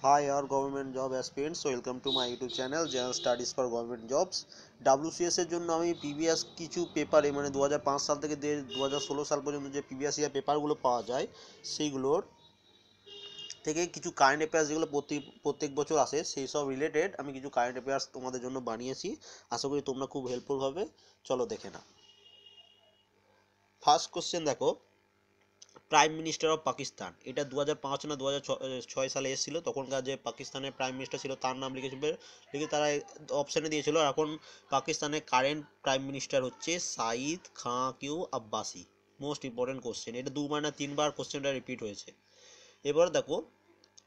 Hi, our government job aspirants. Welcome to my YouTube channel, General Studies for Government Jobs. WCS এর জন্য আমি previous কিছু পেপারে মানে 2005 সাল থেকে 2016 সাল পর্যন্ত যে প্রিভিয়াস ইয়ার পেপারগুলো পাওয়া যায় সেইগুলোর থেকে কিছু কারেন্ট অ্যাফেয়ার্স যেগুলো প্রত্যেক বছর আসে সেই সব রিলেটেড আমি কিছু কারেন্ট অ্যাফেয়ার্স তোমাদের জন্য বানিয়েছি। আশা করি তোমরা খুব হেল্পফুল হবে। চলো দেখে নাও। ফার্স্ট কোশ্চেন দেখো, প্রাইম মিনিস্টার অফ পাকিস্তান, এটা 2005 না 2006 সালে এসেছিল। তখনকার যে পাকিস্তানের প্রাইম মিনিস্টার ছিল তার নাম লিখে তারা অপশানে দিয়েছিল। এখন পাকিস্তানের কারেন্ট প্রাইম মিনিস্টার হচ্ছে Shahid Khaqan Abbasi. Most important question, এটা 2বার না 3বার কোশ্চেনটা রিপিট হয়েছে। এবার দেখো,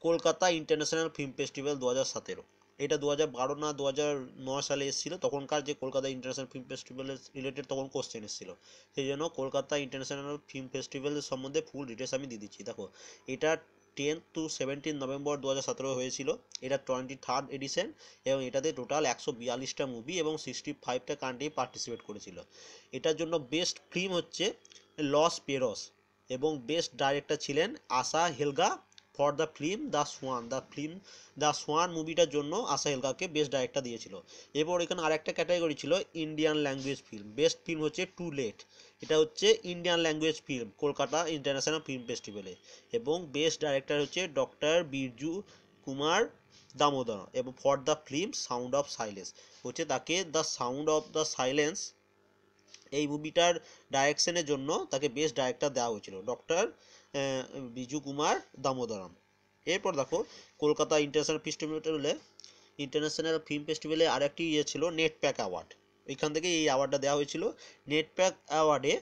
কলকাতা ইন্টারন্যাশনাল ফিল্ম ফেস্টিভ্যাল 2017, এটা 2012 না 2009 সালে এসেছিলো। তখনকার যে কলকাতা ইন্টারন্যাশনাল ফিল্ম ফেস্টিভ্যালের রিলেটেড তখন কোশ্চেন এসেছিলো, সেই জন্য কলকাতা ইন্টারন্যাশনাল ফিল্ম ফেস্টিভ্যালের সম্বন্ধে ফুল ডিটেলস আমি দিয়ে দিচ্ছি। দেখো, এটা 10 to 17 নভেম্বর 2017 হয়েছিল। এটা 23rd এডিশন এবং এটাতে টোটাল 142টা মুভি এবং 65টা কান্ট্রি পার্টিসিপেট করেছিল। এটার জন্য বেস্ট ফিল্ম হচ্ছে লস পেরস এবং বেস্ট ডাইরেক্টর ছিলেন Asa Helga for the film the Swan মুভিটার জন্য আশা হেলগাকে বেস্ট ডাইরেক্টর দিয়েছিল। এরপর এখানে আরেকটা ক্যাটাগরি ছিল Indian language film. Best film হচ্ছে টু লেট, এটা হচ্ছে Indian language film Kolkata international film ফেস্টিভ্যালে। এবং বেস্ট ডাইরেক্টর হচ্ছে ডক্টর বিরজু কুমার দামোদর এবং for the film sound of silence হচ্ছে তাকে the sound of the silence এই মুভিটার ডাইরেকশনের জন্য তাকে বেস্ট ডাইরেক্টর দেওয়া হয়েছিল, ডক্টর বিজু কুমার দামোদরম। এরপর দেখো, কলকাতা ইন্টারন্যাশনাল ফিল্ম ফেস্টিভ্যালে আরেকটি ছিল নেট প্যাক অ্যাওয়ার্ড। এখান থেকে এই অ্যাওয়ার্ডটা দেওয়া হয়েছিল। নেট প্যাক অ্যাওয়ার্ডে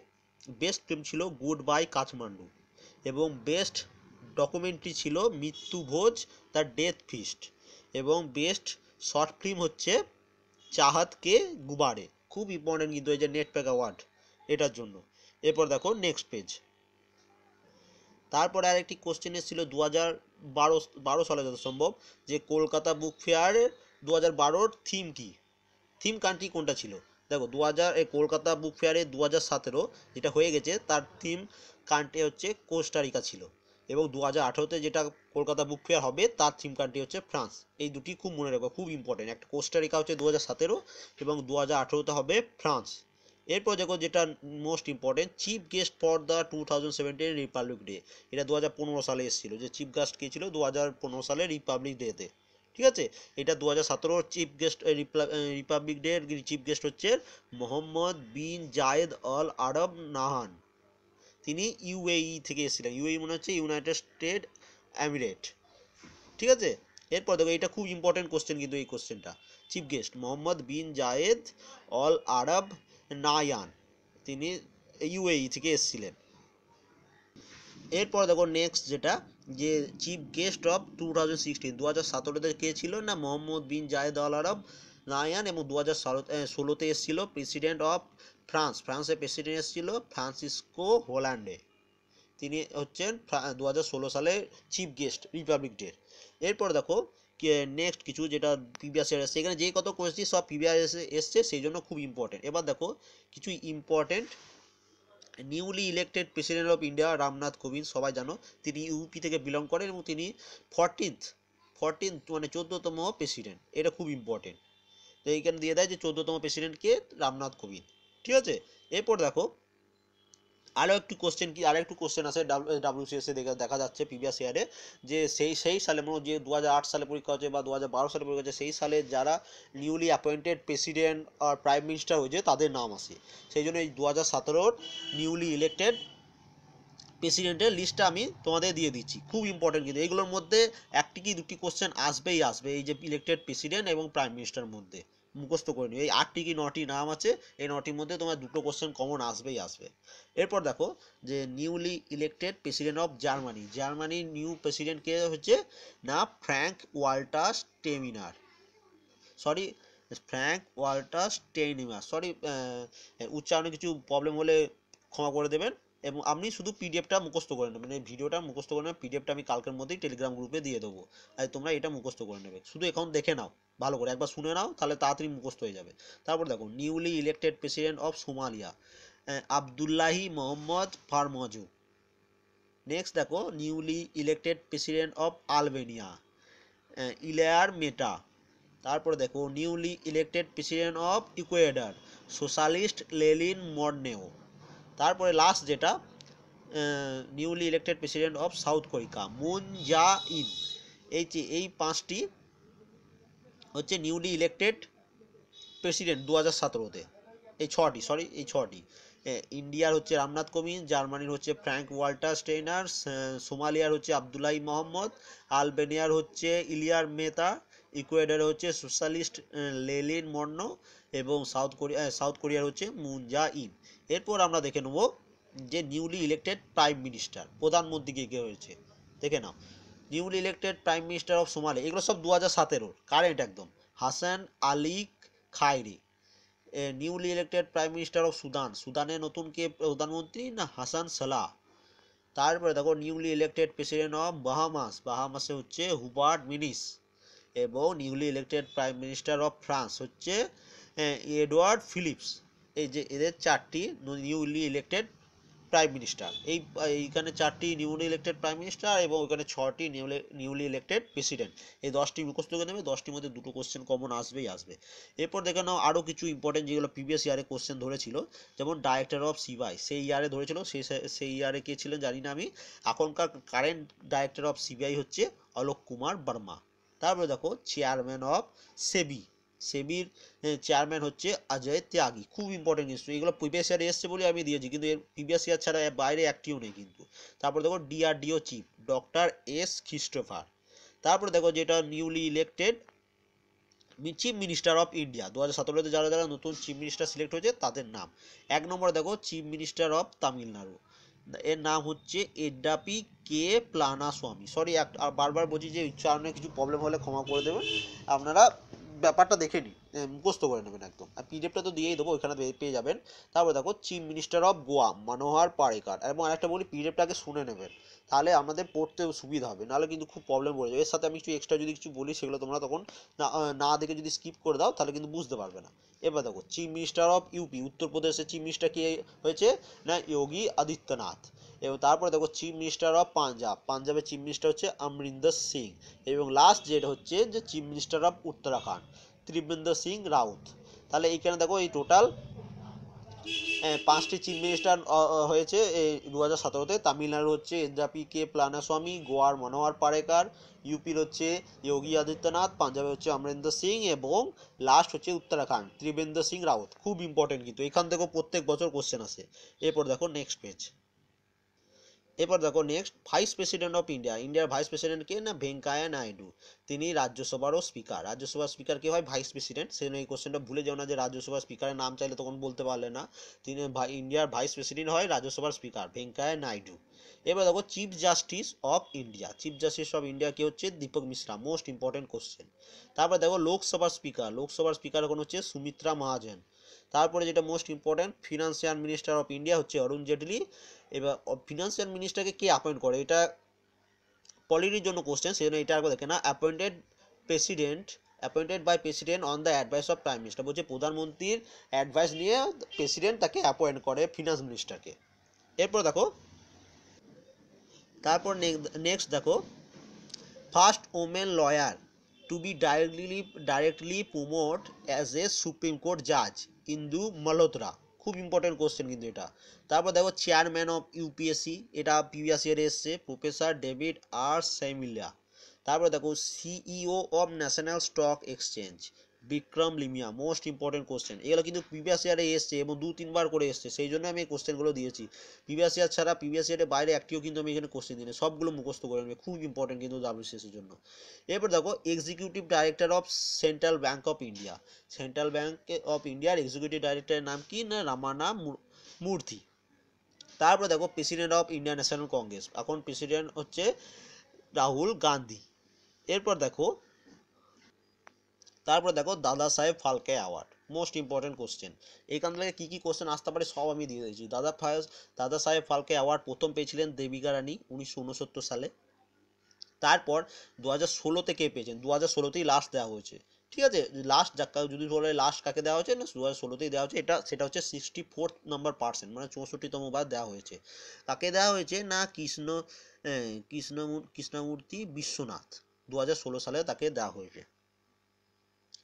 বেস্ট ফিল্ম ছিল গুড বাই কাঠমান্ডু এবং বেস্ট ডকুমেন্টারি ছিল মৃত্যুভোজ দ্য ডেথ ফিস্ট এবং বেস্ট শর্ট ফিল্ম হচ্ছে চাহাত কে গুবারে। খুব ইম্পর্টেন্ট কিন্তু এই যে নেট প্যাক অ্যাওয়ার্ড এটার জন্য। এরপর দেখো নেক্সট পেজ। তারপরে আরেকটি কোশ্চেন এসেছিল 2012 সালে যত সম্ভব, যে কলকাতা বুক ফেয়ার 2012 থিম কি, থিম কান্ট্রি কোনটা ছিল। দেখো, কলকাতা বুক ফেয়ারে 2017 যেটা হয়ে গেছে তার থিম কান্ট্রি হচ্ছে কোস্টারিকা ছিল এবং 2018তে যেটা কলকাতা বুক ফেয়ার হবে তার থিম কান্ট্রি হচ্ছে ফ্রান্স। এই দুটি খুব মনে রাখবো, খুব ইম্পর্টেন্ট। একটা কোস্টারিকা হচ্ছে 2017 এবং 2018তে হবে ফ্রান্স। এরপর দেখো যেটা most important, chief guest for the 2017 Republic day, এটা 2015 সালে এসেছিল। যে চিফ গেস্ট কে ছিল 2015 সালে রিপাবলিক ডেতে, ঠিক আছে। এটা 2017 চিফ গেস্ট রিপাবলিক ডে এর চিফ গেস্ট হচ্ছে মোহাম্মদ বিন জায়েদ আল আরব নাহান। তিনি ইউএই থেকে এসেছিলেন। ইউএই মনে হচ্ছে ইউনাইটেড স্টেট এমিরেট, ঠিক আছে। এরপর দেখো, এটা খুব ইম্পর্টেন্ট কোশ্চেন কিন্তু এই কোশ্চেনটা, চিফ গেস্ট মোহাম্মদ বিন জায়েদ অল আরব নায়ান, তিনি ইউএই থেকে এসেছিলেন। এরপর দেখো নেক্সট যেটা, যে চিফ গেস্ট অফ 2017 কে ছিল না, মোহাম্মদ বিন জায়েদ আল আরব নায়ান। এবং 2016তে এসেছিল প্রেসিডেন্ট অফ ফ্রান্সের প্রেসিডেন্ট এসেছিল ফ্রান্সিসকো হোলান্ডে। তিনি হচ্ছেন 2016 সালে চিফ গেস্ট রিপাবলিক ডে। এরপর দেখো নেক্সট কিছু যেটা প্রিভিয়াস ইয়ার এসছে, এখানে যে কত কোয়েশ্চেন সব প্রিভিয়াস এসছে সেই জন্য খুব ইম্পর্টেন্ট। এবার দেখো কিছু important, newly elected president of India Ramnath Kovind, সবাই জানো তিনি ইউপি থেকে বিলং করেন এবং তিনি 14th মানে 14তম প্রেসিডেন্ট। এটা খুব ইম্পর্টেন্ট। তো এইখানে দিয়ে দেয় যে 14তম প্রেসিডেন্ট কে, রামনাথ কোবিন্দ, ঠিক আছে। এরপর দেখো আরো একটু কোশ্চেন আছে ডাব্লিউসিএস এ দেখা যাচ্ছে প্রিভিয়াস ইয়ারে, যে সেই সালে মনে যে 2008 সালে পরীক্ষা হচ্ছে বা 2012 সালে পরীক্ষা হচ্ছে, সেই সালে যারা নিউলি অ্যাপয়েন্টেড প্রেসিডেন্ট আর প্রাইম মিনিস্টার হয়েছে তাদের নাম আসে। সেই জন্য এই 2017 নিউলি ইলেক্টেড প্রেসিডেন্টের লিস্টটা আমি তোমাদের দিয়ে দিচ্ছি। খুব ইম্পর্টেন্ট কিন্তু এইগুলোর মধ্যে একটি কি দুটি কোশ্চেন আসবেই আসবে, এই যে ইলেক্টেড প্রেসিডেন্ট এবং প্রাইম মিনিস্টার মধ্যে মুখস্থ করে নিও। এই 8টি কি 9টি নাম আছে, এই 9টির মধ্যে তোমার দুটো কোশ্চেন কমন আসবেই আসবে। এরপর দেখো যে নিউলি ইলেক্টেড প্রেসিডেন্ট অফ জার্মানির নিউ প্রেসিডেন্ট কে হচ্ছে না, ফ্র্যাঙ্ক ওয়াল্টার স্টেইনমার। সরি, উচ্চারণে কিছু প্রবলেম হলে ক্ষমা করে দেবেন। এবং আপনি শুধু পিডিএফটা মুখস্থ করে নেবেন, এই ভিডিওটা মুখস্থ করে নেবেন। পিডিএফটা আমি কালকের মধ্যেই টেলিগ্রাম গ্রুপে দিয়ে দেবো, আর তোমরা এটা মুখস্থ করে নেবে। শুধু এখন দেখে নাও ভালো করে, একবার শুনে নাও, তাহলে তাড়াতাড়ি মুখস্থ হয়ে যাবে। তারপর দেখো newly elected president of Somalia Abdullahi Mohamed Farmaajo. Next দেখো newly elected president of Albania Ilir Meta. তারপরে দেখো newly elected president of Ecuador socialist Lenin Moreno. তারপরে লাস্ট যেটা newly elected president of South Korea Moon Jae In. এই পাঁচটি হচ্ছে newly elected president 2017-তে। এই ছটি ইন্ডিয়ার হচ্ছে রামনাথ কোবিন্দ, জার্মানির হচ্ছে ফ্র্যাঙ্ক ওয়াল্টার স্টেইনার, সোমালিয়ার হচ্ছে আবদুল্লাহ মোহাম্মদ, আলবেনিয়ার হচ্ছে ইলিয়ার মেতা, ইকুয়েডারে হচ্ছে সোশ্যালিস্ট লেলিন মর্নো এবং সাউথ কোরিয়ার হচ্ছে মুন জা ইন। এরপর আমরা দেখে নেব যে নিউলি ইলেক্টেড প্রাইম মিনিস্টার, প্রধানমন্ত্রী কে হয়েছে দেখে নাও। Newly elected prime minister of Somali, এগুলো সব 2017 কারেন্ট একদম। Hassan Ali Khaire. Newly elected prime minister of Sudan, সুদানের নতুন কে প্রধানমন্ত্রী না হাসান সালাহ। তারপরে দেখো newly elected president of Bahamas, বাহামাসে হচ্ছে হুবার্ট মিনিস। এবং newly elected prime minister of France হচ্ছে এডওয়ার্ড ফিলিপস। এই যে এদের চারটি নিউলি ইলেক্টেড প্রাইম মিনিস্টার। এইখানে চারটি নিউলি ইলেক্টেড প্রাইম মিনিস্টার এবং ওইখানে ছটি নিউলি ইলেক্টেড প্রেসিডেন্ট। এই 10টি মুখস্থ করে নেবে, 10টির মধ্যে দুটো কোশ্চেন কমন আসবেই আসবে। এরপর দেখে নাও আরও কিছু ইম্পর্টেন্ট যেগুলো প্রিভিয়াস ইয়ারে কোশ্চেন ধরেছিল, যেমন ডাইরেক্টর অফ সিবিআই সেই ইয়ারে ধরেছিল, সেই ইয়ারে কে ছিলেন জানি না আমি। এখনকার কারেন্ট ডাইরেক্টর অফ সিবিআই হচ্ছে অলোক কুমার বর্মা। তারপরে দেখো চেয়ারম্যান অফ সেবি, সেবির চেয়ারম্যান হচ্ছে অজয় ত্যাগী। খুব ইম্পর্টেন্ট ইস্যু, এগুলো প্রিভিয়াস ইয়ারে এসছে বলে আমি দিয়েছি, কিন্তু এর প্রিভিয়াস ইয়ার ছাড়া বাইরে একটিও নেই কিন্তু। তারপর দেখো DRDO chief doctor S Christopher. তারপরে দেখো যেটা newly elected chief minister of India 2017-তে যারা যারা নতুন চিফ মিনিস্টার সিলেক্ট হয়েছে তাদের নাম। 1 নম্বরে দেখো চিফ মিনিস্টার অফ তামিলনাড়ু, এর নাম হচ্ছে এডাপি কে প্লানাস্বামী। সরি বারবার বলছি যে উচ্চারণে কিছু প্রবলেম হলে ক্ষমা করে দেবেন, আপনারা ব্যাপারটা দেখে নিন, মুখস্থ করে নেবেন একদম। আর পিডিএফটা তো দিয়েই দেবো, ওইখানে পেয়ে যাবেন। তারপরে দেখো চিফ মিনিস্টার অফ গোয়া মনোহর পারিকার। এবং আরেকটা বলি পিডিএফটা আগে শুনে নেবেন, তাহলে আমাদের পড়তে সুবিধা হবে, নাহলে কিন্তু খুব প্রবলেম পড়ে যাবে। এর সাথে আমি কিছু এক্সট্রা যদি কিছু বলি সেগুলো তোমরা তখন না দেখে যদি স্কিপ করে দাও তাহলে কিন্তু বুঝতে পারবে না। এবার দেখো চিফ মিনিস্টার অফ ইউপি, উত্তরপ্রদেশের চিফ মিনিস্টার কে হয়েছে না যোগী আদিত্যনাথ। এবং তারপরে দেখো চিফ মিনিস্টার অফ পাঞ্জাব, পাঞ্জাবের চিফ মিনিস্টার হচ্ছে অমরিন্দর সিং। এবং লাস্ট যেটা হচ্ছে যে chief minister of Uttarakhand Trivendra Singh Rawat. তাহলে এইখানে দেখো এই টোটাল 5টি চিফ মিনিস্টার হয়েছে এই 2017-তে। তামিলনাড়ু হচ্ছে এদ্রাপি কে প্লানাস্বামী, গোয়ার মনোহর পারিকার, ইউপির হচ্ছে যোগী আদিত্যনাথ, পাঞ্জাবে হচ্ছে অমরিন্দর সিং এবং লাস্ট হচ্ছে উত্তরাখণ্ড ত্রিবেন্দ্র সিং রাউত। খুব ইম্পর্টেন্ট কিন্তু এখান থেকে প্রত্যেক বছর কোশ্চেন আসে। এরপর দেখো নেক্সট পেজ। এরপর দেখো next vice president of India, ইন্ডিয়ার ভাইস প্রেসিডেন্ট কে না ভেঙ্কাইয়া নাইডু। তিনি রাজ্যসভারও স্পিকার, রাজ্যসভার স্পিকার কে হয় ভাইস প্রেসিডেন্ট। সেজন্য এই কোশ্চেনটা ভুলে যাও না যে রাজ্যসভার স্পিকারের নাম চাইলে তখন বলতে পারলে না। তিনি ইন্ডিয়ার ভাইস প্রেসিডেন্ট হয় রাজ্যসভার স্পিকার ভেঙ্কাইয়া নাইডু। এবার দেখো chief justice of India, chief justice of India কে হচ্ছে Dipak Misra. Most important question. তারপর দেখো লোকসভার স্পিকার, লোকসভার স্পিকার এখন হচ্ছে সুমিত্রা মহাজন। তারপরে যেটা most important financial minister of India হচ্ছে অরুণ জেটলি। এবার ফিনান্সিয়াল মিনিস্টারকে কে অ্যাপয়েন্ট করে, এটা পলিটির জন্য কোশ্চেন, সেজন্য এটা আগে দেখে না। Appointed by president on the advice of prime minister, বলছে প্রধানমন্ত্রীর অ্যাডভাইস নিয়ে প্রেসিডেন্ট তাকে অ্যাপয়েন্ট করে ফিনান্স মিনিস্টারকে। এরপর দেখো তারপর নেক্সট দেখো first women lawyer to be directly promote as a supreme court জাজ ইন্দু মালহোত্রা। খুব ইম্পর্টেন্ট কোশ্চেন কিন্তু এটা। তারপর দেখো চেয়ারম্যান অফ ইউপিএসসি, এটা প্রিভিয়াস ইয়ারে এসছে প্রফেসর ডেভিড আর সেমিলিয়া। তারপরে দেখো CEO of National Stock Exchange Vikram Limaye. Most important question, এগুলো কিন্তু প্রিভিয়াস ইয়ারে এসছে এবং 2-3 বার করে এসছে, সেই জন্য আমি এই কোশ্চেনগুলো দিয়েছি। প্রিভিয়াস ইয়ার ছাড়া প্রিভিয়াস ইয়ারের বাইরে একটিও কিন্তু আমি এখানে কোশ্চেন দিই, সবগুলো মুখস্থ করে নেবে, খুব ইম্পর্টেন্ট কিন্তু WCS এর জন্য। এরপর দেখো executive director of central bank of India, central bank of ইন্ডিয়ার এক্সিকিউটিভ ডাইরেক্টরের নাম কি না রামানা মূর্তি। তারপর দেখো president of Indian national Congress, এখন প্রেসিডেন্ট হচ্ছে রাহুল গান্ধী। এরপর দেখো দাদা সাহেব Phalke award, most important question. এইখান থেকে কী কী কোশ্চেন আসতে পারে সব আমি দিয়ে দিয়েছি। দাদা সাহেব ফালকে অ্যাওয়ার্ড প্রথম পেয়েছিলেন দেবিকা রানী 1969 সালে। তারপর 2016-তে কে পেয়েছেন, 2016-তেই লাস্ট দেওয়া হয়েছে। ঠিক আছে, লাস্ট যদি বলে লাস্ট কাকে দেওয়া হয়েছে না 2016-তেই দেওয়া হয়েছে, সেটা হচ্ছে 64th নম্বর পার্সেন্ট, মানে 64তম বার দেওয়া হয়েছে। কাকে দেওয়া হয়েছে না কৃষ্ণমূর্তি বিশ্বনাথ, 2016 সালে তাকে দেওয়া হয়েছে।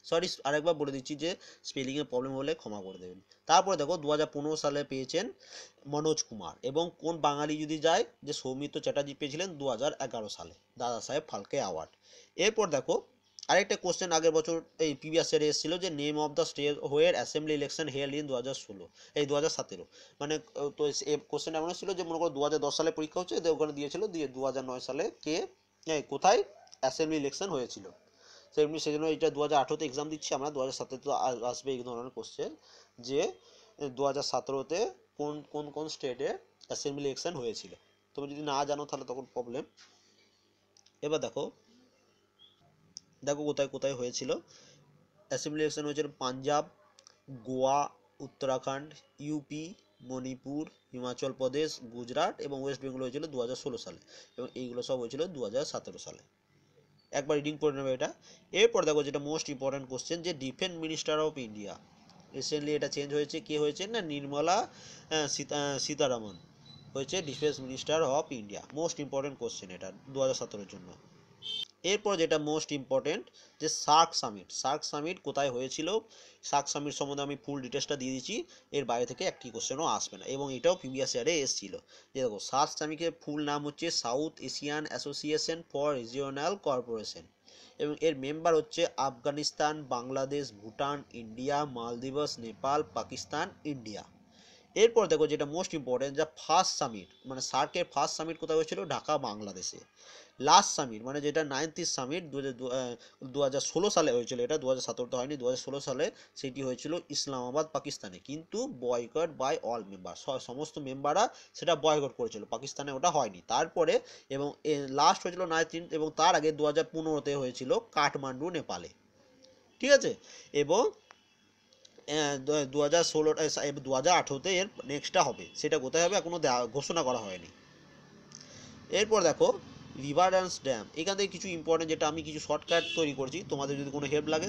সরি, আরেকবার বলে দিচ্ছি যে স্পেলিংয়ে প্রবলেম হলে ক্ষমা করে দেবেন। তারপরে দেখো 2015 সালে পেয়েছেন মনোজ কুমার, এবং কোন বাঙালি যদি যায়, যে সৌমিত্র চ্যাটার্জি পেয়েছিলেন 2011 সালে দাদা সাহেব ফালকে অ্যাওয়ার্ড। এরপর দেখো আরেকটা কোশ্চেন আগের বছর এই প্রিভিয়াস ইয়ারে এসেছিল, যে name of the state where assembly election held in 2016, এই 2017, মানে তো এই কোশ্চেনটা এমন ছিল যে মনে করো 2010 সালে পরীক্ষা হচ্ছে, ওখানে দিয়েছিল, দিয়ে 2009 সালে কে কোথায় অ্যাসেম্বলি ইলেকশন হয়েছিল। সেমনি সেই জন্য এটা 2018-তে এক্সাম দিচ্ছি আমরা, 2017-তে আসবে এই ধরনের কোশ্চেন, যে 2017-তে কোন কোন কোন স্টেটে অ্যাসেম্বলি ইলেকশন হয়েছিল। তুমি যদি না জানো তাহলে তখন প্রবলেম। এবার দেখো দেখো কোথায় কোথায় হয়েছিল অ্যাসেম্বলি ইলেকশন হয়েছিল। পাঞ্জাব, গোয়া, উত্তরাখণ্ড, ইউপি, মণিপুর, হিমাচল প্রদেশ, গুজরাট এবং ওয়েস্ট বেঙ্গল হয়েছিল 2016 সালে, এবং এইগুলো সব হয়েছিল 2017 সালে। একবার রিডিং করে নেবে এটা। এরপর দেখো যেটা মোস্ট ইম্পর্টেন্ট কোশ্চেন, যে defence minister of India, recently এটা চেঞ্জ হয়েছে, কে হয়েছে না নির্মলা সীতারামন হয়েছে defence minister of India. Most important question এটা 2017-এর জন্য। এরপর যেটা মোস্ট ইম্পর্টেন্ট, যে সার্ক সামিট কোথায় হয়েছিল। সার্ক সামিট সম্বন্ধে আমি ফুল ডিটেলসটা দিয়ে দিচ্ছি, এর বাইরে থেকে একটি কোশ্চেনও আসবে না, এবং এটাও প্রিভিয়াস ইয়ারে এসেছিল। যে দেখো সার্ক সামিটের ফুল নাম হচ্ছে south Asian association for regional cooperation, এবং এর মেম্বার হচ্ছে Afghanistan, Bangladesh, Bhutan, India, Maldives, Nepal, Pakistan, India. এরপর দেখো যেটা মোস্ট ইম্পর্টেন্ট, যা ফার্স্ট সামিট, মানে সার্কের ফার্স্ট সামিট কোথায় হয়েছিল, ঢাকা বাংলাদেশে। লাস্ট সামিট মানে যেটা 9th সামিট 2016 সালে হয়েছিল, এটা 2017-তে হয়নি, 2016 সালে সেটি হয়েছিল ইসলামাবাদ পাকিস্তানে, কিন্তু বয়কট বাই অল মেম্বার, সমস্ত মেম্বাররা সেটা বয়কট করেছিল, পাকিস্তানে ওটা হয়নি। তারপরে এবং লাস্ট হয়েছিল 9th, এবং তার আগে 2015-তে হয়েছিল কাঠমান্ডু নেপালে, ঠিক আছে। এবং 2018-তে এর নেক্সটটা হবে, সেটা কোথায় হবে এখনো ঘোষণা করা হয়নি। এরপর দেখো রিভার ড্যাম, এখান থেকে কিছু ইম্পর্টেন্ট, যেটা আমি কিছু শর্টকাট তৈরি করেছি, তোমাদের যদি কোনো হেল্প লাগে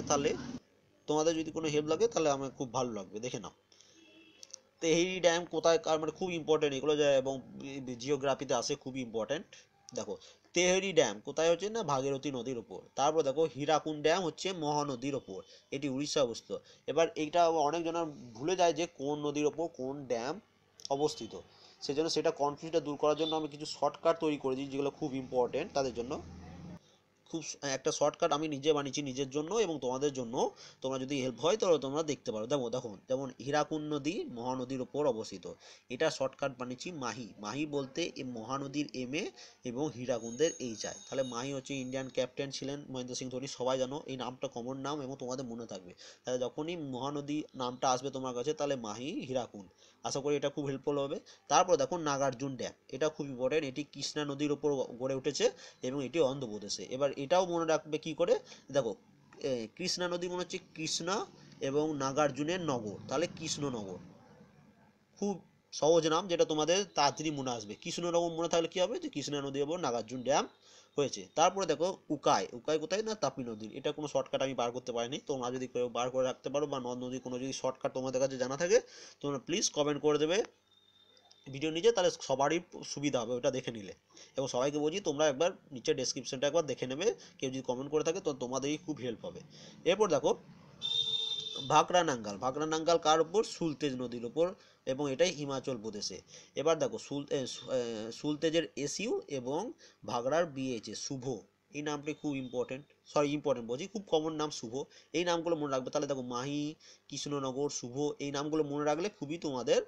তাহলে আমার খুব ভালো লাগবে, দেখে নাও। তেহেরি ড্যাম কোথায়, মানে খুব ইম্পর্টেন্ট এগুলো, এবং জিওগ্রাফিতে আসে, খুবই ইম্পর্টেন্ট। দেখো তেহরি ড্যাম কোথায় হচ্ছে না ভাগীরথী নদীর ওপর। তারপর দেখো হীরাকুন্ড ড্যাম হচ্ছে মহানদীর ওপর, এটি উড়িষ্যা অবস্থিত। এবার এইটা অনেকজন ভুলে যায় যে কোন নদীর ওপর কোন ড্যাম অবস্থিত, সেজন্য সেটা কনফিউজটা দূর করার জন্য আমি কিছু শর্টকাট তৈরি করেছি, যেগুলো খুব ইম্পর্টেন্ট তাদের জন্য। খুব একটা শর্টকাট আমি নিজে বানিয়েছি নিজের জন্য এবং তোমাদের জন্য, তোমরা যদি হেল্প হয় তাহলে তোমরা দেখতে পারো। দেখো যেমন হীরাকুন্ড নদী মহানদীর ওপর অবস্থিত, এটা শর্টকাট বানিয়েছি মাহি। মাহি বলতে এই মহানদীর এম এ এবং হীরাকুন্দের এইচ আই। তাহলে মাহি হচ্ছে ইন্ডিয়ান ক্যাপ্টেন ছিলেন মহেন্দ্র সিং ধোনি, সবাই জানো, এই নামটা কমন নাম এবং তোমাদের মনে থাকবে। তাহলে যখনই মহানদী নামটা আসবে তোমার কাছে, তাহলে মাহি, হীরাকুন্ড, আশা করি এটা খুব হেল্পফুল হবে। তারপর দেখো নাগার্জুন ড্যাম, এটা খুব ইম্পর্টেন্ট, এটি কৃষ্ণা নদীর ওপর গড়ে উঠেছে এবং এটি অন্ধ্রপ্রদেশে। এবার এটাও মনে রাখবে কি করে, দেখো কৃষ্ণা নদী মনে হচ্ছে কৃষ্ণা এবং নাগার্জুনের নগর, তাহলে কৃষ্ণনগর, খুব সহজ নাম, যেটা তোমাদের তাড়াতাড়ি মনে আসবে। কৃষ্ণনগর মনে থাকলে কি হবে, যে কৃষ্ণা নদীর ওপর নাগার্জুন ড্যাম হয়েছে। তারপরে দেখো উকাই কোথায় না তাপি নদীর, এটা কোনো শর্টকাট আমি বার করতে পারিনি, তোমরা যদি কেউ বার করে রাখতে পারো, বা নদ নদীর কোনো যদি শর্টকাট তোমাদের কাছে জানা থাকে, তোমরা প্লিজ কমেন্ট করে দেবে ভিডিও নিচে, তাহলে সবারই সুবিধা হবে ওটা দেখে নিলে। এবং সবাইকে বলছি তোমরা একবার নিচে ডেসক্রিপশনটা একবার দেখে নেবে, কেউ যদি কমেন্ট করে থাকে তো তোমাদেরই খুব হেল্প হবে। এরপর দেখো ভাকরা নাঙ্গাল কার উপর, সুলতেজ নদীর উপর, এবং এটাই হিমাচল প্রদেশে। এবার দেখো সুলতেজের এসইউ এবং ভাগড়ার বিএইচএ, শুভ, এই নামটি খুব ইম্পর্টেন্ট বলছি, খুব কমন নাম শুভ, এই নামগুলো মনে রাখবে। তাহলে দেখো মাহি, কৃষ্ণনগর, শুভ, এই নামগুলো মনে রাখলে খুবই তোমাদের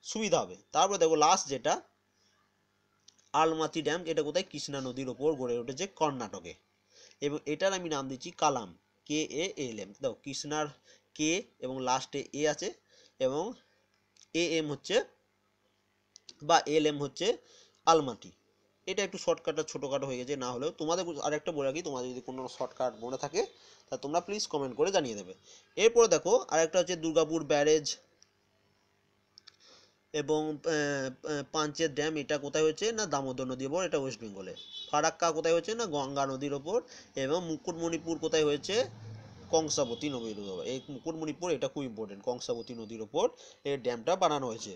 সুবিধা হবে। তারপরে দেখো লাস্ট যেটা আলমাতি ড্যাম, এটা কোথায়, কৃষ্ণা নদীর ওপর গড়ে উঠেছে কর্ণাটকে, এবং এটার আমি নাম দিচ্ছি কালাম, KALM। দেখো কৃষ্ণার কে এবং লাস্টে এ আছে, এবং AM হচ্ছে বা LM হচ্ছে আলমাটি। এটা একটু শর্টকাটটা ছোটোখাটো হয়ে গেছে, না হলেও তোমাদের আরেকটা বলে রাখি, তোমাদের যদি কোনো শর্টকাট মনে থাকে তা তোমরা প্লিজ কমেন্ট করে জানিয়ে দেবে। এরপরে দেখো আরেকটা হচ্ছে দুর্গাপুর ব্যারেজ এবং পাঞ্চের ড্যাম, এটা কোথায় হচ্ছে না দামোদর নদীর ওপর, এটা ওয়েস্ট বেঙ্গলে। ফারাক্কা কোথায় হচ্ছে না গঙ্গা নদীর ওপর, এবং মুকুটমণিপুর কোথায় হয়েছে, কংসাবতী নদীর ওপর। এই মুকুটমণিপুর এটা খুব ইম্পর্টেন্ট, কংসাবতী নদীর ওপর এই ড্যামটা বানানো হয়েছে।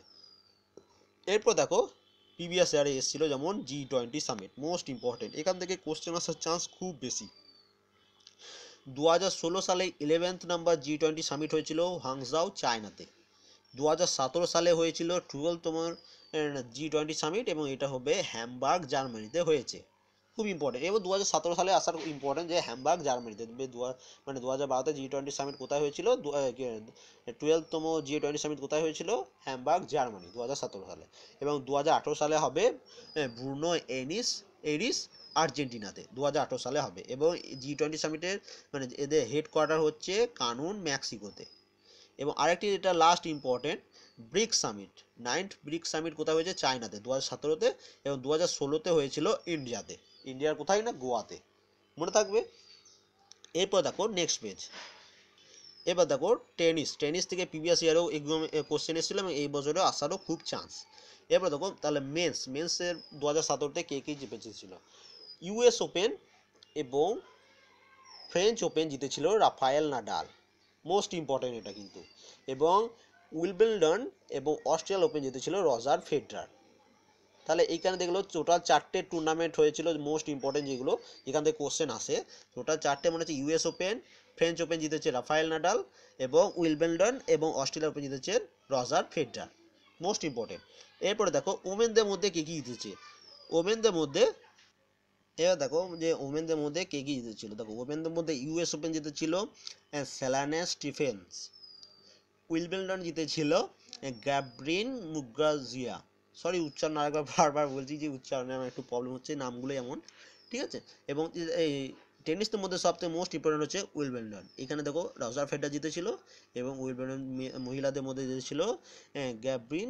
এরপর দেখো প্রিভিয়াস ইয়ারে এসেছিল, যেমন G20 সামিট। মোস্ট ইম্পর্টেন্ট, এখান থেকে কোশ্চেন আসার চান্স খুব বেশি। 2016 সালে 11th নাম্বার G20 সামিট হয়েছিল হাংজাও চায়নাতে। 2017 সালে হয়েছিল 12তম G20 সামিট, এবং এটা হবে হ্যামবার্গ জার্মানিতে হয়েছে। খুব ইম্পর্টেন্ট। এবং 2017 সালে আসার ইম্পর্টেন্ট যে হ্যামবার্গ জার্মানিতে, মানে 2012তে G20 সামিট কোথায় হয়েছিল, 12তম G20 সামিট কোথায় হয়েছিল, হ্যামবার্গ জার্মানি 2017 সালে। এবং 2018 সালে হবে ব্রুনো এরিস আর্জেন্টিনাতে 2018 সালে হবে। এবং G20 সামিটের মানে এদের হেডকোয়ার্টার হচ্ছে কানুন মেক্সিকোতে। এবং আরেকটি যেটা last important, BRICS summit, 9th BRICS summit কোথায় হয়েছে, চায়নাতে 2017তে। এবং 2016তে হয়েছিল ইন্ডিয়াতে। ইন্ডিয়ার কোথায় না, গোয়াতে, মনে থাকবে। এরপর দেখো নেক্সট পেজ। এবার দেখো টেনিস থেকে প্রিভিয়াস ইয়ারেও এক্সাম কোশ্চেন এসেছিল, এবং এই বছরেও আসারও খুব চান্স। এরপর দেখো তাহলে মেন্সের 2017তে কে কে জিতেছিল। ইউএস ওপেন এবং ফ্রেঞ্চ ওপেন জিতেছিল রাফায়েল নাডাল, মোস্ট ইম্পর্টেন্ট এটা কিন্তু। এবং উইম্বলডন এবং অস্ট্রেলিয়ান ওপেন জিতেছিল রজার ফেডরার। তাহলে এইখানে দেখলো টোটাল 4টে টুর্নামেন্ট হয়েছিল, মোস্ট ইম্পর্টেন্ট যেগুলো এখান থেকে কোশ্চেন আসে। টোটাল 4টে মানে হচ্ছে ইউএস ওপেন, ফ্রেঞ্চ ওপেন জিতেছে রাফায়েল নাডাল, এবং উইম্বলডন এবং অস্ট্রেলিয়ান ওপেন জিতেছে রজার ফেডরার, মোস্ট ইম্পর্টেন্ট। এরপরে দেখো ওমেনদের মধ্যে কে কি জিতেছে। ওমেনদের মধ্যে এবার দেখো যে ওমেনদের মধ্যে কে কি জিতেছিল। দেখো ওমেনদের মধ্যে ইউএস ওপেন জিতেছিল সেলানে স্টিফেন্স। উইম্বলডন জিতেছিল গ্যাব্রিন মুগুরুজা। সরি উচ্চারণ আরেকবার বারবার বলছি যে উচ্চারণে আমার একটু প্রবলেম হচ্ছে, নামগুলো এমন, ঠিক আছে। এবং এই টেনিসের মধ্যে সবথেকে মোস্ট ইম্পর্টেন্ট হচ্ছে উইম্বলডন। এখানে দেখো রজার ফেডার জিতেছিল, এবং উইম্বলডন মহিলাদের মধ্যে জিতেছিল গ্যাব্রিন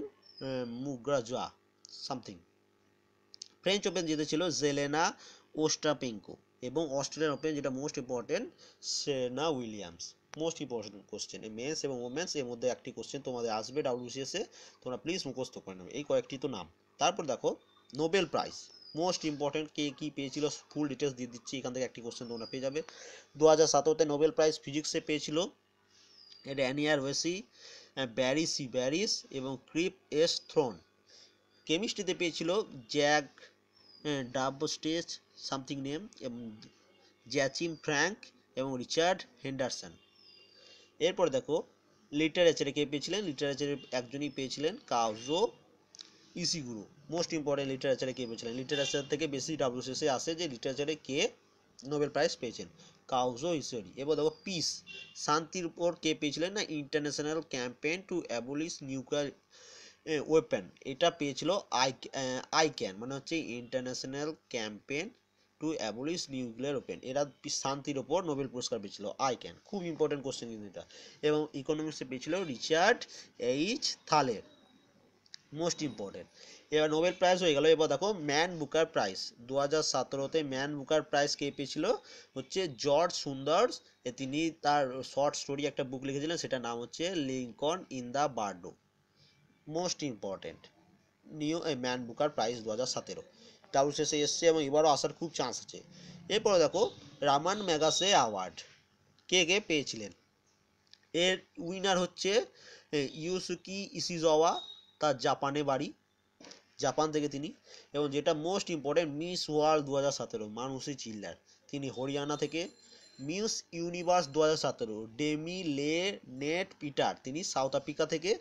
মুগুরুজা সামথিং। ফ্রেঞ্চ ওপেন জিতেছিল জেলেনা ওস্টাপেঙ্কো, এবং অস্ট্রেলিয়ান ওপেন যেটা most important Serena Williams. Most important question, এই মেন্স এবং ওমেন্স এর মধ্যে একটি কোশ্চেন তোমাদের আসবে WBCS এ, তোমরা প্লিজ মুখস্থ করে নেবে এই কয়েকটি তো নাম। তারপর দেখো নোবেল প্রাইজ, মোস্ট ইম্পর্টেন্ট, কে কি পেয়েছিল ফুল ডিটেলস দিয়ে দিচ্ছি, এখান থেকে একটি কোশ্চেন তোমরা পেয়ে যাবে। 2017তে নোবেল প্রাইজ ফিজিক্সে পেয়েছিল ড্যানিয়াল ওয়েসি, ব্যারিস এবং ক্রিপ এস থ্রন। কেমিস্ট্রিতে পেয়েছিল জ্যাক ডাবস্টেজ সামথিং নেম, জ্যাচিম ফ্র্যাঙ্ক এবং রিচার্ড হেন্ডারসন। এরপর দেখো লিটারেচারে কে পেয়েছিলেন, লিটারেচারে একজনই পেয়েছিলেন কাউজো ইশিগুরো। মোস্ট ইম্পর্টেন্ট, লিটারেচারে কে পেয়েছিলেন, লিটারেচার থেকে বেশি WBCS আসে যে লিটারেচারে কে নোবেল প্রাইজ পেয়েছেন, কাউজো ইশিগুরো। এবার দেখো পিস, শান্তির উপর কে পেয়েছিলেন না international campaign two abolish nuclear weapon, এটা পেয়েছিল আইক্যান, মানে হচ্ছে international campaign two abolish nuclear weapon, এরা শান্তির ওপর নোবেল পুরস্কার পেয়েছিল আইক্যান। খুব ইম্পর্টেন্ট কোশ্চেন কিন্তু এটা। এবং ইকোনমিক্সে পেয়েছিল Richard H Thaler, most important. এবার নোবেল প্রাইজ হয়ে গেল। এবার দেখো ম্যান বুকার প্রাইজ 2017তে ম্যান বুকার প্রাইজ কে পেয়েছিল হচ্ছে জর্জ সুন্দার্স। তিনি তার শর্ট স্টোরি একটা বুক লিখেছিলেন, সেটার নাম হচ্ছে Lincoln in the Bardo, most important. New Man Booker prize 2017 WBCS এসছে, এবং এবারও আসার খুব চান্স আছে। এরপরে দেখো রামান ম্যাগাসে অ্যাওয়ার্ড কে কে পেয়েছিলেন। এর উইনার হচ্ছে ইউসুকি ইশিজাওয়া, তার জাপানে বাড়ি, জাপান থেকে তিনি। এবং যেটা মোস্ট ইম্পর্টেন্ট মিস ওয়ার্ল্ড 2017 মানুষি চিল্লার, তিনি হরিয়ানা থেকে। মিস ইউনিভার্স 2017 ডেমি লে নেট পিটার, তিনি সাউথ আফ্রিকা থেকে।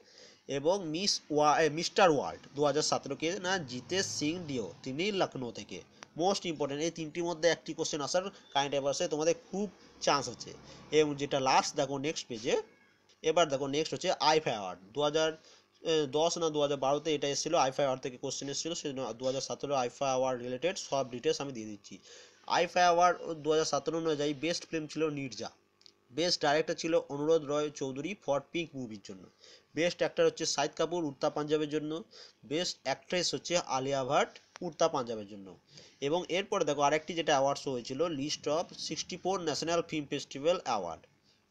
এবং মিস্টার ওয়ার্ল্ড 2017 কে না জিতেশ সিং ডিও, তিনি লখনৌ থেকে। মোস্ট ইম্পর্টেন্ট, এই তিনটির মধ্যে একটি কোশ্চেন আসার কারেন্ট অ্যাফেয়ার্সে তোমাদের খুব চান্স আছে। এবং যেটা লাস্ট দেখো নেক্সট পেজে। এবার দেখো নেক্সট হচ্ছে আইফা অ্যাওয়ার্ড 2010 না 2012তে এটা এসেছিলো, আইফা অ্যাওয়ার্ড থেকে কোশ্চেন এসেছিলো, সেজন্য 2017 আইফা অ্যাওয়ার্ড রিলেটেড সব ডিটেলস আমি দিয়ে দিচ্ছি। আইফা অ্যাওয়ার্ড 2017 অনুযায়ী বেস্ট ফিল্ম ছিল নির্জা, বেস্ট ডাইরেক্টর ছিল অনুরোধ রয় চৌধুরী ফর পিঙ্ক মুভির জন্য, বেস্ট অ্যাক্টর হচ্ছে শাহিদ কাপুর উড়তা পাঞ্জাবের জন্য, বেস্ট অ্যাক্ট্রেস হচ্ছে আলিয়া ভাট উড়তা পাঞ্জাবের জন্য। এবং এরপরে দেখো আরেকটি যেটা অ্যাওয়ার্ড শো হয়েছিল list of 64 national film festival award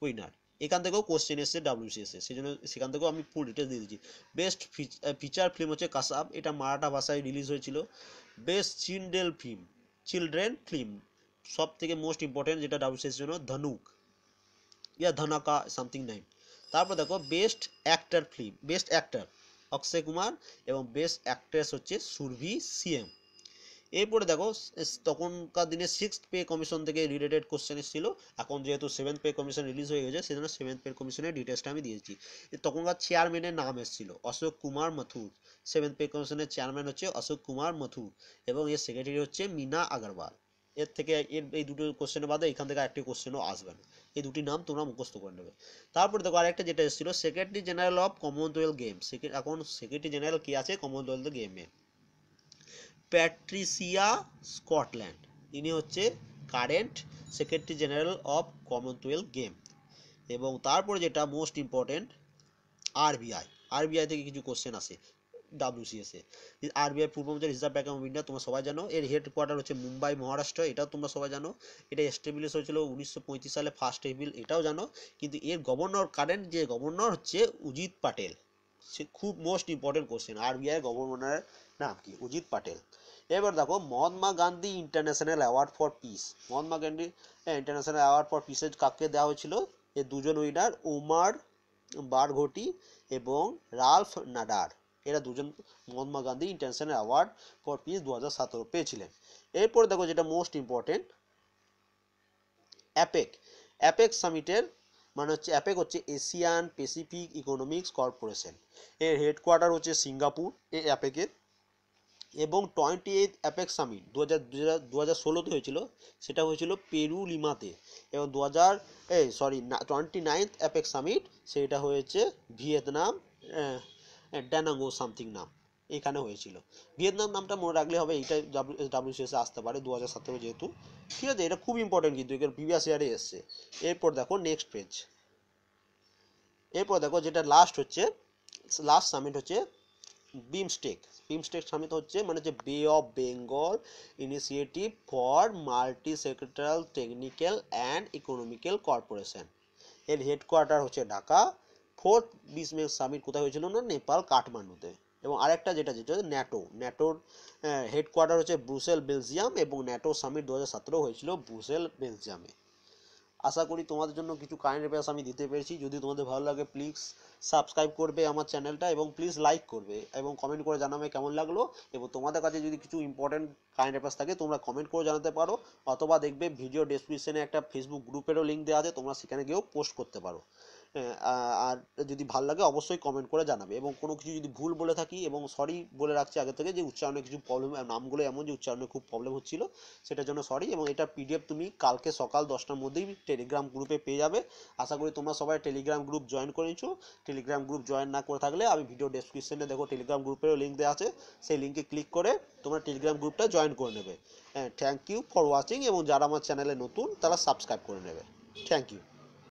winner, এখান থেকেও কোশ্চেন এসেছে WBCS এর, সেজন্য সেখান থেকেও আমি ফুল ডিটেলস দিয়ে দিচ্ছি। বেস্ট ফিচার ফিল্ম হচ্ছে কাসাব, এটা মারাঠা ভাষায় রিলিজ হয়েছিল। বেস্ট চিলড্রেন ফিল্ম সব থেকে মোস্ট ইম্পর্টেন্ট যেটা WBCS এর জন্য ধনুক ইয়া ধনাকা সামথিং নাইম। তারপর দেখো best actor film, best actor Akshay Kumar এবং বেস্ট অ্যাক্ট্রেস হচ্ছে সুরভি সিএম। এরপরে দেখো তখনকার দিনে 6th পে কমিশন থেকে রিলেটেড কোশ্চেন এসেছিল, এখন যেহেতু 7th পে কমিশন রিলিজ হয়ে গেছে সেজন্য 7th পে কমিশনের ডিটেলসটা আমি দিয়েছি। তখনকার চেয়ারম্যানের নাম এসেছিল অশোক কুমার মাথুর। 7th পে কমিশনের চেয়ারম্যান হচ্ছে অশোক কুমার মাথুর এবং এর সেক্রেটারি হচ্ছে মীনা আগরওয়াল। এর থেকে এই দুটো কোশ্চেনের বাদে এখান থেকে আরেকটি কোশ্চেনও আসবে না, এই দুটি নাম তোমরা মুখস্থ করে নেবে। তারপরে দেখো আরেকটা যেটা এসেছিল secretary general of Commonwealth games. এখন সেক্রেটারি জেনারেল কে আছে কমনওয়েলথ গেমে? প্যাট্রিসিয়া স্কটল্যান্ড, ইনি হচ্ছে current secretary general of Commonwealth game. এবং তারপরে যেটা মোস্ট ইম্পর্টেন্ট আরবিআই, আরবিআই থেকে কিছু কোশ্চেন আসে WCS এ। আরবিআই পূর্ব হচ্ছে রিজার্ভ ব্যাঙ্ক অফ ইন্ডিয়া, তোমরা সবাই জানো। এর হেডকোয়ার্টার হচ্ছে মুম্বাই মহারাষ্ট্র, এটাও তোমরা সবাই জানো। এটা এস্টাবলিশ হয়েছিল 1935 সালে 1 এপ্রিল, এটাও জানো। কিন্তু এর গভর্নর, কারেন্ট যে গভর্নর হচ্ছে উজিত পাটেল। সে খুব মোস্ট ইম্পর্টেন্ট কোশ্চেন, আরবিআই গভর্নরের নাম কি? উজিত পাটেল। এবার দেখো Mahatma Gandhi international award for piece, Mahatma Gandhi international award for পিসের কাকে দেওয়া হয়েছিল? এর দুজন উইনার ওমার বারঘটি এবং রালফ নাডার, এরা দুজন Mahatma Gandhi international award for piece 2017 পেয়েছিলেন। এরপর দেখো যেটা মোস্ট ইম্পর্টেন্ট অ্যাপেক, অ্যাপেক সামিটের মানে হচ্ছে অ্যাপেক হচ্ছে এশিয়ান প্যাসিফিক ইকোনমিক্স কর্পোরেশন, এর হেডকোয়ার্টার হচ্ছে সিঙ্গাপুর এই অ্যাপেকের। এবং 28th অ্যাপেক সামিট 2016তে হয়েছিল, সেটা হয়েছিল পেরু লিমাতে। এবং 29th অ্যাপেক সামিট সেটা হয়েছে ভিয়েতনাম ড্যানাঙ্গো সামথিং নাম, এখানে হয়েছিল। ভিয়েতনাম নামটা মনে রাখলে হবে, এইটা WCS আসতে পারে 2017 যেহেতু। ঠিক আছে, এটা খুব ইম্পর্টেন্ট কিন্তু এখানে প্রিভিয়াস ইয়ারে এসছে। এরপর দেখো নেক্সট পেজ, এরপর দেখো যেটা লাস্ট হচ্ছে, লাস্ট সামিট হচ্ছে বিমস্টেক। বিমস্টেক সামিট হচ্ছে মানে হচ্ছে বে of Bengal initiative for multi sectoral technical and economical corporation, এর হেডকোয়ার্টার হচ্ছে ঢাকা। 4th বিমস্টেক সামিট কোথায় হয়েছিল না? নেপাল কাঠমান্ডুতে। এবং আরেকটা যেটা ন্যাটো, ন্যাটোর হেডকোয়ার্টার হচ্ছে ব্রুসেল বেলজিয়াম এবং ন্যাটো সামিট 2017 হয়েছিল ব্রুসেল বেলজিয়ামে। আশা করি তোমাদের জন্য কিছু কারেন্ট অ্যাফেয়ার্স আমি দিতে পেরেছি। যদি তোমাদের ভালো লাগে প্লিজ সাবস্ক্রাইব করবে আমার চ্যানেলটা এবং প্লিজ লাইক করবে এবং কমেন্ট করে জানাবে কেমন লাগলো। এবং তোমাদের কাছে যদি কিছু ইম্পর্টেন্ট কারেন্ট অ্যাফেয়ার্স থাকে তোমরা কমেন্ট করে জানাতে পারো, অথবা দেখবে ভিডিও ডেসক্রিপশনে একটা ফেসবুক গ্রুপেরও লিঙ্ক দেওয়া আছে, তোমরা সেখানে গিয়েও পোস্ট করতে পারো। আর যদি ভালো লাগে অবশ্যই কমেন্ট করে জানাবে। এবং কোনো কিছু যদি ভুল বলে থাকি, এবং সরি বলে রাখছি আগে থেকে যে উচ্চারণে কিছু প্রবলেম, নামগুলো এমন যে উচ্চারণে খুব প্রবলেম হচ্ছিল, সেটার জন্য সরি। এবং এটা PDF তুমি কালকে সকাল 10টার মধ্যেই টেলিগ্রাম গ্রুপে পেয়ে যাবে। আশা করি তোমরা সবাই টেলিগ্রাম গ্রুপ জয়েন করেছো। টেলিগ্রাম গ্রুপ জয়েন না করে থাকলে আমি ভিডিও ডেসক্রিপশনে দেখো টেলিগ্রাম গ্রুপেরও লিঙ্ক দেওয়া আছে, সেই লিঙ্কে ক্লিক করে তোমরা টেলিগ্রাম গ্রুপটা জয়েন করে নেবে। থ্যাংক ইউ ফর ওয়াচিং, এবং যারা আমার চ্যানেলে নতুন তারা সাবস্ক্রাইব করে নেবে। Thank you.